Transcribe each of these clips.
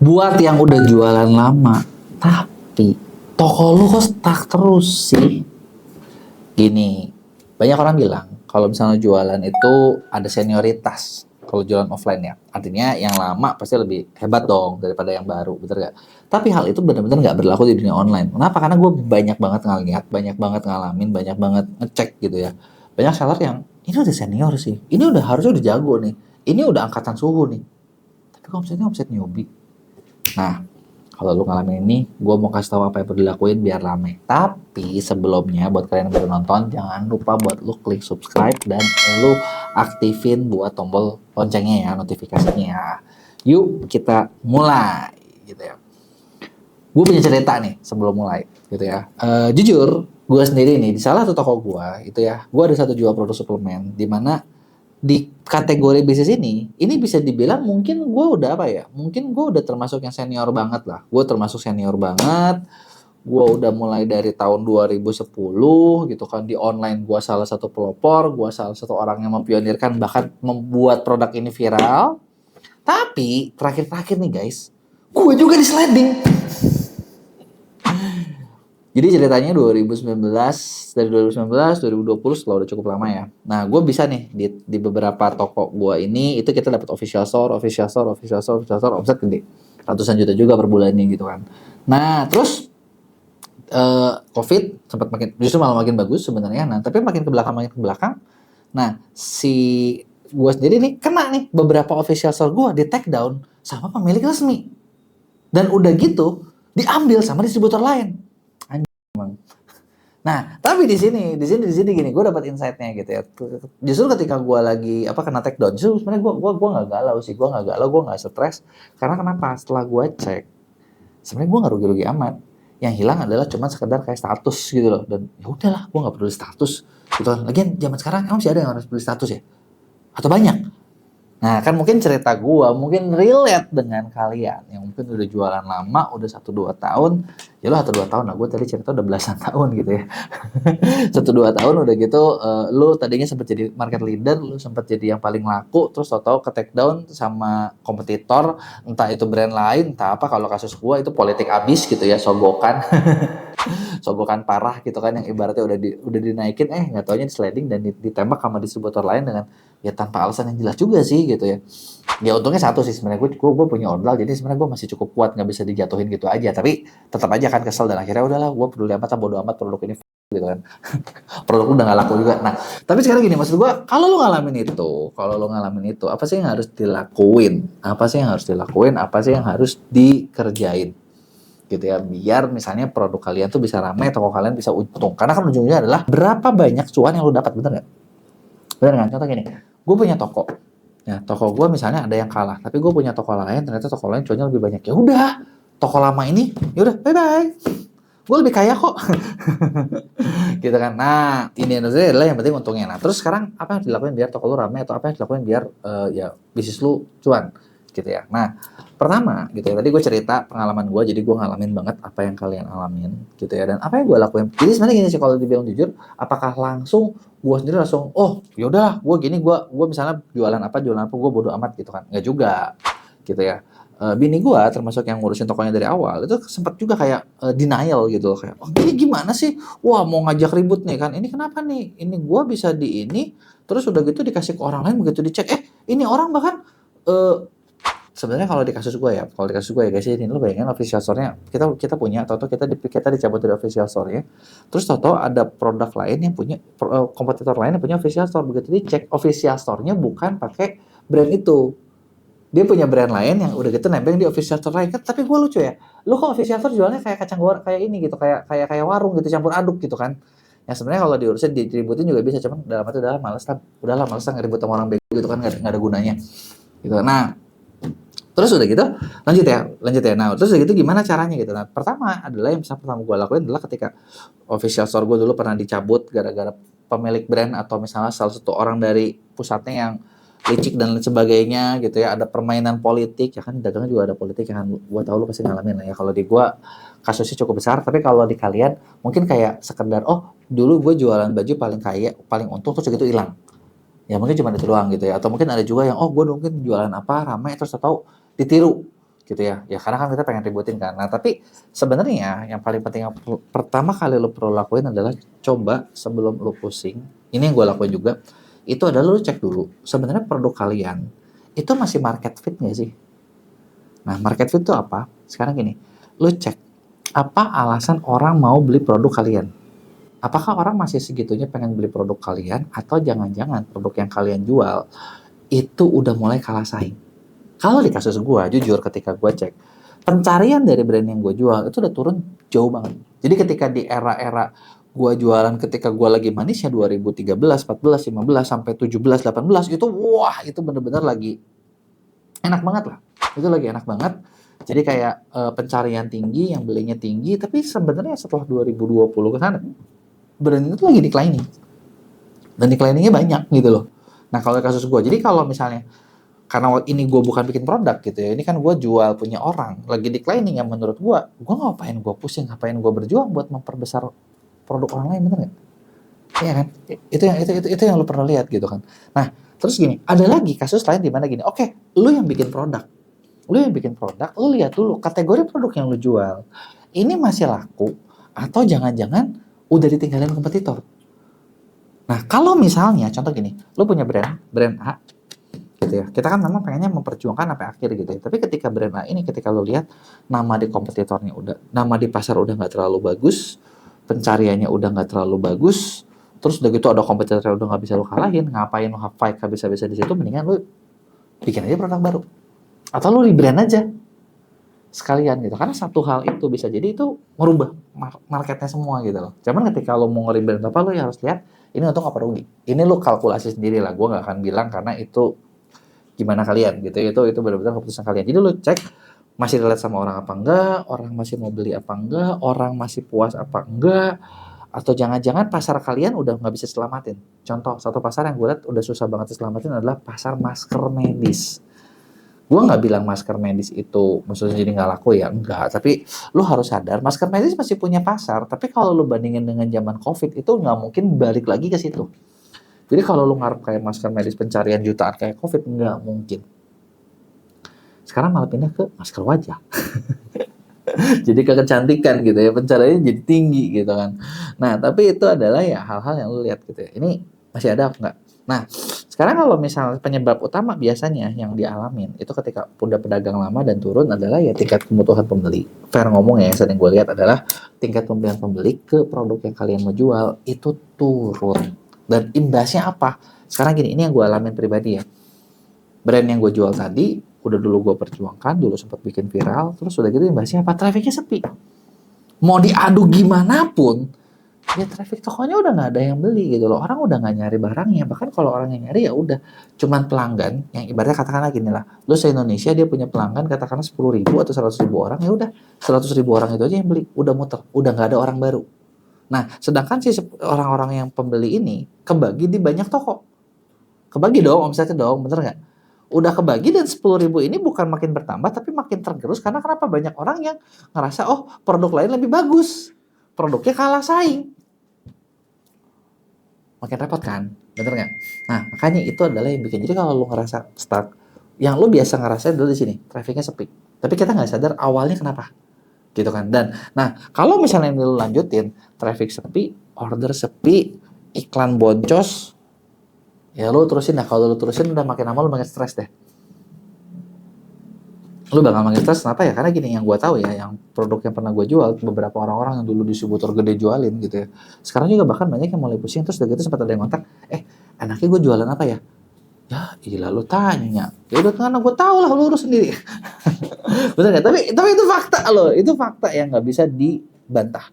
Buat yang udah jualan lama, tapi toko lu kok stuck terus sih? Gini, banyak orang bilang kalau misalnya jualan itu ada senioritas. Kalau jualan offline ya, artinya yang lama pasti lebih hebat dong daripada yang baru, bener gak? Tapi hal itu benar-benar nggak berlaku di dunia online. Kenapa? Karena gue banyak banget ngeliat, banyak banget ngalamin, banyak banget ngecek gitu ya. Banyak seller yang ini udah senior sih, ini udah harusnya udah jago nih, ini udah angkatan suhu nih. Tapi kalau misalnya omset newbie, nah, kalau lu ngalamin ini, gue mau kasih tahu apa yang perlu dilakuin biar rame. Tapi sebelumnya, buat kalian yang baru nonton, jangan lupa buat lu klik subscribe dan lu aktifin buat tombol loncengnya ya, notifikasinya ya. Yuk kita mulai, gitu ya. Gue punya cerita nih sebelum mulai, gitu ya. Jujur, gue sendiri nih di salah satu toko gue, itu ya, gue ada satu jual produk suplemen, di mana di kategori bisnis ini bisa dibilang mungkin gue udah apa ya, mungkin gue udah termasuk yang senior banget lah. Gue termasuk senior banget. Gue udah mulai dari tahun 2010 gitu kan, di online gue salah satu pelopor, gue salah satu orang yang mempionirkan bahkan membuat produk ini viral. Tapi terakhir-terakhir nih guys, gue juga di sliding. Jadi ceritanya 2019, dari 2019, 2020 setelah udah cukup lama ya. Nah, gue bisa nih di beberapa toko gue ini, itu kita dapat official store, omset gede. Ratusan juta juga per bulannya gitu kan. Nah, terus COVID sempat justru malah makin bagus sebenarnya. Nah, tapi makin ke belakang. Nah, si gue sendiri nih kena nih beberapa official store gue di take down sama pemilik resmi. Dan udah gitu diambil sama distributor lain. Nah, tapi di sini gini, gue dapat insight-nya gitu ya. Justru ketika gue lagi kena take down, justru sebenarnya gue nggak galau sih, gue nggak stres. Karena kenapa? Setelah gue cek, sebenarnya gue nggak rugi-rugi amat. Yang hilang adalah cuma sekedar kayak status gitu loh. Dan ya udahlah, gue nggak peduli status. Gitu kan. Lagian zaman sekarang emang masih ada yang harus peduli status ya? Atau banyak? Nah, kan mungkin cerita gua mungkin relate dengan kalian yang mungkin udah jualan lama, udah 1-2 tahun. Ya lo 1-2 tahun lah, gue tadi cerita udah belasan tahun gitu ya. 1-2 tahun udah gitu, lu tadinya sempat jadi market leader, lu sempat jadi yang paling laku, terus tau-tau ke take down sama kompetitor, entah itu brand lain, entah apa. Kalau kasus gua itu politik abis gitu ya, sogokan. Sogokan parah gitu kan, yang ibaratnya udah dinaikin, nggak taunya di sliding dan ditembak sama distributor lain dengan ya tanpa alasan yang jelas juga sih gitu ya. Ya untungnya satu sih sebenarnya, gue punya ordal, jadi sebenarnya gue masih cukup kuat, nggak bisa dijatuhin gitu aja. Tapi tetap aja kan kesel, dan akhirnya udahlah, gue peduli amat, bodo amat produk ini gitu kan. Produk udah nggak laku juga. Nah, tapi sekarang gini, maksud gue, kalau lo ngalamin itu, apa sih yang harus dilakuin? Apa sih yang harus dikerjain? Gitu ya, biar misalnya produk kalian tuh bisa ramai, toko kalian bisa untung. Karena kan ujungnya adalah berapa banyak cuan yang lo dapat, bener nggak? Bener kan? Contoh gini, gue punya toko. Ya, toko gue misalnya ada yang kalah, tapi gue punya toko lain, ternyata toko lain cuannya lebih banyak. Ya udah, toko lama ini, ya udah, bye bye. Gue lebih kaya kok. Gitu kan. Nah, ini adalah yang penting untungnya. Nah, terus sekarang apa yang dilakuin biar toko lu ramai, atau apa yang dilakuin biar ya bisnis lu cuan gitu ya. Nah, pertama gitu ya, tadi gue cerita pengalaman gue, jadi gue ngalamin banget apa yang kalian alamin gitu ya, dan apa yang gue lakuin. Jadi sebenarnya gini sih, kalau dibilang jujur, apakah langsung gue sendiri langsung yaudah gue gini, gue misalnya jualan apa gue bodo amat gitu kan, nggak juga gitu ya. Bini gue termasuk yang ngurusin tokonya dari awal, itu sempat juga kayak denial gitu loh, kayak ini gimana sih, wah mau ngajak ribut nih kan, ini kenapa nih, ini gue bisa di ini, terus udah gitu dikasih ke orang lain, begitu dicek ini orang bahkan sebenarnya kalau di kasus gue ya guys, ini lo bayangin official store-nya kita punya, atau kita dicabut dari official store-nya, terus tahu ada produk lain yang punya kompetitor lain yang punya official store, begitu dicek official store-nya bukan pakai brand itu, dia punya brand lain yang udah gitu nempel di official store lain kan. Tapi gue lucu ya, lu kok official store jualnya kayak kacang goreng kayak ini gitu, kayak warung gitu, campur aduk gitu kan. Ya sebenarnya kalau diurusin diributin juga bisa, cuman dalam itu males lah ngeribut sama orang bego gitu kan, nggak ada gunanya gitu. Nah, terus udah gitu lanjut ya. Nah, terus udah gitu gimana caranya gitu. Nah, pertama gue lakuin adalah ketika official store gue dulu pernah dicabut gara-gara pemilik brand, atau misalnya salah satu orang dari pusatnya yang licik dan lain sebagainya gitu ya, ada permainan politik ya kan, dagangnya juga ada politik ya kan. Gue tahu lu pasti ngalamin lah ya. Kalau di gue kasusnya cukup besar, tapi kalau di kalian mungkin kayak sekedar dulu gue jualan baju paling kaya, paling untung, terus gitu hilang. Ya mungkin cuma itu doang gitu ya. Atau mungkin ada juga yang gue mungkin jualan apa ramai, terus tahu ditiru gitu ya. Ya karena kan kita pengen ributin kan. Nah, tapi sebenarnya yang paling penting yang pertama kali lo perlu lakuin adalah coba sebelum lo pusing. Ini yang gue lakuin juga. Itu adalah lo cek dulu sebenarnya produk kalian itu masih market fit nggak sih? Nah, market fit itu apa? Sekarang gini, lo cek apa alasan orang mau beli produk kalian? Apakah orang masih segitunya pengen beli produk kalian atau jangan-jangan produk yang kalian jual itu udah mulai kalah saing? Kalau di kasus gue, jujur ketika gue cek, pencarian dari brand yang gue jual itu udah turun jauh banget. Jadi ketika di era-era gue jualan ketika gue lagi manisnya 2013, 14, 15, sampai 17, 18, itu wah itu bener-bener lagi enak banget lah. Itu lagi enak banget. Jadi kayak pencarian tinggi, yang belinya tinggi, tapi sebenarnya setelah 2020 ke sana, brand itu lagi declining. Dan decliningnya banyak gitu loh. Nah kalau kasus gue, jadi kalau misalnya karena ini gue bukan bikin produk gitu ya, ini kan gue jual punya orang lagi declining, yang menurut gue ngapain gue pusing, ngapain gue berjuang buat memperbesar produk orang lain, bener nggak? Iya kan, itu yang lo pernah lihat gitu kan. Nah terus gini, ada lagi kasus lain di mana gini, oke, lo yang bikin produk, lo lihat dulu kategori produk yang lo jual ini masih laku atau jangan-jangan udah ditinggalin kompetitor. Nah kalau misalnya contoh gini, lo punya brand A gitu ya. Kita kan memang pengennya memperjuangkan sampai akhir gitu ya. Tapi ketika brand A ini, ketika lo lihat nama di kompetitornya udah, nama di pasar udah nggak terlalu bagus, pencariannya udah nggak terlalu bagus, terus udah gitu ada kompetitor yang udah nggak bisa lo kalahin, ngapain lo fight habis-habisan di situ, mendingan lo bikin aja produk baru atau lo rebrand aja sekalian gitu. Karena satu hal itu bisa jadi itu merubah marketnya semua gitu loh. Cuman ketika lo mau nge-rebrand apa, lo ya harus lihat ini untung apa rugi. Ini lo kalkulasi sendiri lah. Gue nggak akan bilang karena itu gimana kalian gitu, itu benar-benar keputusan kalian. Jadi lu cek masih relate sama orang apa enggak, orang masih mau beli apa enggak, orang masih puas apa enggak, atau jangan-jangan pasar kalian udah nggak bisa selamatin. Contoh satu pasar yang gue lihat udah susah banget diselamatin adalah pasar masker medis. Gue nggak bilang masker medis itu maksudnya jadi nggak laku ya, enggak, tapi lu harus sadar masker medis masih punya pasar, tapi kalau lu bandingin dengan zaman covid itu nggak mungkin balik lagi ke situ. Jadi kalau lu ngarep kayak masker medis pencarian jutaan kayak COVID, nggak mungkin. Sekarang malah pindah ke masker wajah. Jadi ke kecantikan gitu ya, pencariannya jadi tinggi gitu kan. Nah, tapi itu adalah ya hal-hal yang lu lihat gitu ya. Ini masih ada apa enggak? Nah, sekarang kalau misalnya penyebab utama biasanya yang dialamin itu ketika udah pedagang lama dan turun adalah ya tingkat kebutuhan pembeli. Fair ngomong ya, yang sering gue lihat adalah tingkat pembelian pembeli ke produk yang kalian mau jual itu turun. Dan imbasnya apa? Sekarang gini, ini yang gue alamin pribadi ya. Brand yang gue jual tadi, udah dulu gue perjuangkan, dulu sempat bikin viral, terus udah gitu imbasnya apa? Trafficnya sepi. Mau diadu gimana pun, ya traffic tokonya udah nggak ada yang beli gitu loh. Orang udah nggak nyari barangnya. Bahkan kalau orang yang nyari ya udah cuman pelanggan yang ibaratnya katakanlah gini lah. Lu se-Indonesia dia punya pelanggan katakanlah 10.000 atau 100.000 orang, ya udah 100.000 orang itu aja yang beli, udah muter, udah nggak ada orang baru. Nah, sedangkan si orang-orang yang pembeli ini kebagi di banyak toko. Kebagi dong omsetnya dong, bener nggak? Udah kebagi dan 10.000 ini bukan makin bertambah tapi makin tergerus karena kenapa? Banyak orang yang ngerasa oh produk lain lebih bagus. Produknya kalah saing. Makin repot kan? Bener nggak? Nah, makanya itu adalah yang bikin. Jadi kalau lu ngerasa stuck, yang lu biasa ngerasain dulu di sini, trafficnya sepi. Tapi kita nggak sadar awalnya kenapa. Gitu kan. Dan nah kalau misalnya ini lu lanjutin traffic sepi, order sepi, iklan boncos, ya lu terusin dah. Kalau lu terusin udah makin lama lu makin stres deh. Lu bakal makin stres kenapa ya? Karena gini, yang gue tahu ya, yang produk yang pernah gue jual beberapa orang-orang yang dulu distributor gede jualin gitu ya, sekarang juga bahkan banyak yang mulai pusing. Terus udah gitu sempat ada yang kontak, enaknya gue jualan apa ya? Ya gila lu tanya, ya udah karena gue tahu lah, lu urus sendiri. Bener nggak? Tapi itu fakta loh, itu fakta yang nggak bisa dibantah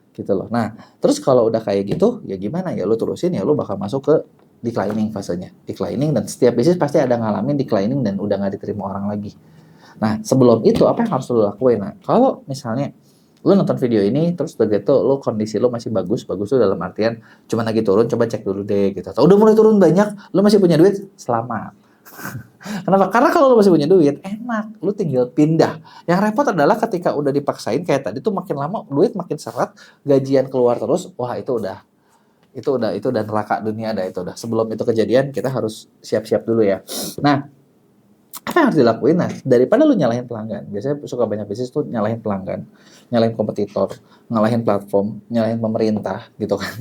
gitu loh. Nah terus kalau udah kayak gitu ya gimana ya, lu terusin ya lu bakal masuk ke declining fasenya, declining, dan setiap bisnis pasti ada ngalamin declining dan udah nggak diterima orang lagi. Nah sebelum itu apa yang harus lu lakuin? Nah kalau misalnya lu nonton video ini terus udah gitu lu kondisi lu masih bagus tuh dalam artian cuma lagi turun, coba cek dulu deh gitu. Atau udah mulai turun banyak, lu masih punya duit, selamat. Kenapa? Karena kalau lu masih punya duit, enak, lu tinggal pindah. Yang repot adalah ketika udah dipaksain kayak tadi tuh, makin lama duit makin seret, gajian keluar terus, wah itu udah neraka dunia dah itu udah. Sebelum itu kejadian kita harus siap-siap dulu ya. Nah, Apa yang harus dilakuin? Nah, daripada lu nyalahin pelanggan, biasanya suka banyak bisnis tuh nyalahin pelanggan, nyalahin kompetitor, nyalahin platform, nyalahin pemerintah, gitu kan.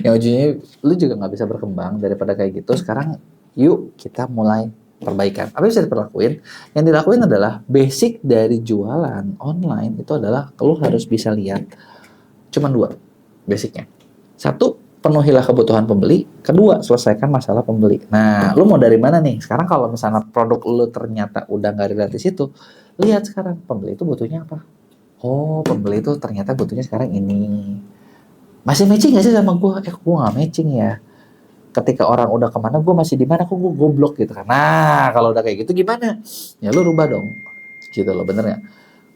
Yang ujungnya lu juga nggak bisa berkembang. Daripada kayak gitu, sekarang yuk kita mulai perbaikan. Apa yang bisa dilakuin? Yang dilakuin adalah basic dari jualan online itu adalah lu harus bisa lihat cuma dua basicnya. Satu, penuhilah kebutuhan pembeli. Kedua, selesaikan masalah pembeli. Nah, lu mau dari mana nih? Sekarang kalau misalnya produk lu ternyata udah nggak relate di situ, lihat sekarang pembeli itu butuhnya apa. Oh, pembeli itu ternyata butuhnya sekarang ini. Masih matching nggak sih sama gue? Gue nggak matching ya. Ketika orang udah kemana, gue masih di mana? Kok gue goblok gitu kan? Nah, kalau udah kayak gitu gimana? Ya lu rubah dong. Gitu loh, bener nggak?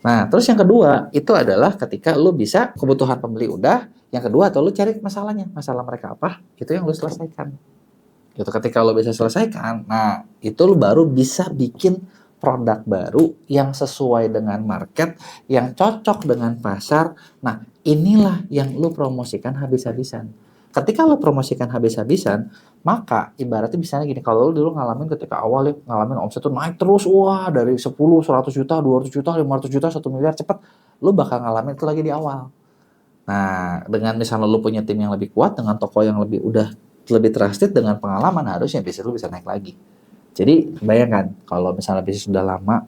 Nah, terus yang kedua itu adalah ketika lu bisa kebutuhan pembeli udah, yang kedua atau lu cari masalahnya, masalah mereka apa, itu yang lu selesaikan. Gitu. Ketika lu bisa selesaikan, nah itu lu baru bisa bikin produk baru yang sesuai dengan market, yang cocok dengan pasar. Nah, inilah yang lu promosikan habis-habisan. Ketika lu promosikan habis-habisan, maka ibaratnya misalnya gini, kalau lu dulu ngalamin ketika awal ngalamin omset tuh naik terus, wah dari 10, 100 juta, 200 juta, 500 juta, 1 miliar cepet, lu bakal ngalamin itu lagi di awal. Nah, dengan misalnya lu punya tim yang lebih kuat, dengan toko yang lebih trusted, dengan pengalaman, harusnya bisnis lu bisa naik lagi. Jadi, bayangkan kalau misalnya bisnis sudah lama,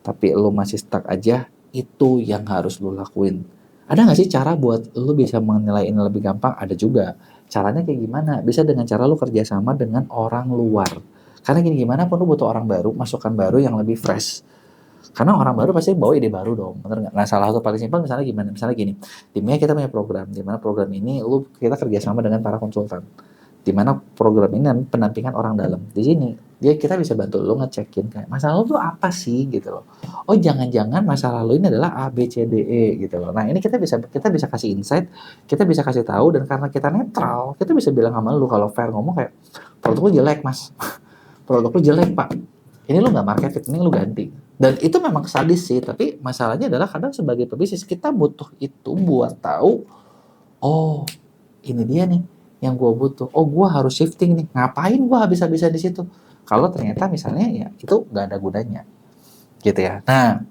tapi lu masih stuck aja, itu yang harus lu lakuin. Ada nggak sih cara buat lu bisa menilai ini lebih gampang? Ada juga. Caranya kayak gimana? Bisa dengan cara lu kerjasama dengan orang luar. Karena gini, gimana pun lu butuh orang baru, masukan baru yang lebih fresh. Karena orang baru pasti bawa ide baru dong, bener nggak? Nah, salah satu paling simpel misalnya gimana? Misalnya gini, timnya kita punya program, di mana program ini kita kerjasama dengan para konsultan, di mana program ini pendampingan orang dalam. Di sini kita bisa bantu lo ngecekin kayak masalah lo tuh apa sih gitu loh. Oh, jangan-jangan masalah lo ini adalah A B C D E gitu loh. Nah, ini kita bisa kasih insight, kita bisa kasih tahu, dan karena kita netral, kita bisa bilang sama lo kalau fair ngomong kayak produk lo jelek mas, produk lo jelek pak, ini lo nggak market fit, ini lo ganti. Dan itu memang sadis sih, tapi masalahnya adalah kadang sebagai pebisnis kita butuh itu buat tahu, oh ini dia nih yang gue butuh, oh gue harus shifting nih, ngapain gue habis-habisan di situ? Kalau ternyata misalnya ya itu nggak ada gunanya, gitu ya. Nah,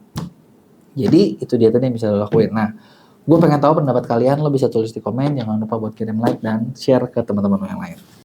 jadi itu dia tadi yang bisa lo lakuin. Nah, gue pengen tahu pendapat kalian, lo bisa tulis di komen, jangan lupa buat kirim like dan share ke teman-teman yang lain.